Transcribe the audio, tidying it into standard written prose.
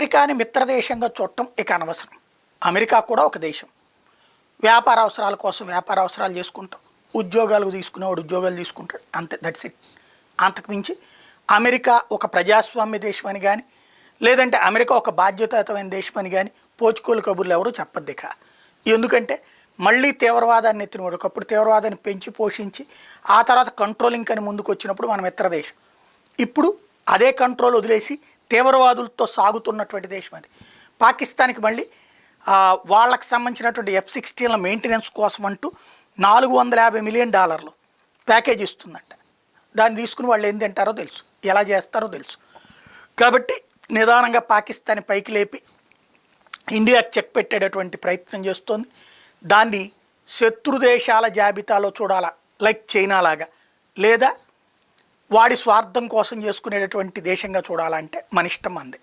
అమెరికాని మిత్రదేశంగా చూడటం ఇక అనవసరం. అమెరికా కూడా ఒక దేశం. వ్యాపార అవసరాల కోసం వ్యాపార అవసరాలు చేసుకుంటాం, ఉద్యోగాలు తీసుకునేవాడు ఉద్యోగాలు తీసుకుంటాడు, అంతే, దట్స్ ఇట్. అంతకుమించి అమెరికా ఒక ప్రజాస్వామ్య దేశం అని కానీ, లేదంటే అమెరికా ఒక బాధ్యతాయుతమైన దేశం అని కానీ పోచుకోలు కబుర్లు ఎవరు చెప్పద్దు ఇక. ఎందుకంటే మళ్ళీ తీవ్రవాదాన్ని ఎత్తినవాడు, ఒకప్పుడు తీవ్రవాదాన్ని పెంచి పోషించి ఆ తర్వాత కంట్రోలింగ్ అని ముందుకు వచ్చినప్పుడు మన మిత్ర దేశం. ఇప్పుడు అదే కంట్రోల్ వదిలేసి తీవ్రవాదులతో సాగుతున్నటువంటి దేశం అది. పాకిస్తాన్కి మళ్ళీ వాళ్ళకి సంబంధించినటువంటి F-16ల మెయింటెనెన్స్ కోసం అంటూ $450 మిలియన్ ప్యాకేజ్ ఇస్తుందంట. దాన్ని తీసుకుని వాళ్ళు ఏం తింటారో తెలుసు, ఎలా చేస్తారో తెలుసు. కాబట్టి నిదానంగా పాకిస్తాన్ పైకి లేపి ఇండియాకి చెక్ పెట్టేటటువంటి ప్రయత్నం చేస్తోంది. దాన్ని శత్రు దేశాల జాబితాలో చూడాలా, లైక్ చైనా లాగా, లేదా వాడి స్వార్థం కోసం చేసుకునేటటువంటి దేశంగా చూడాలంటే మన ఇష్టం అంది.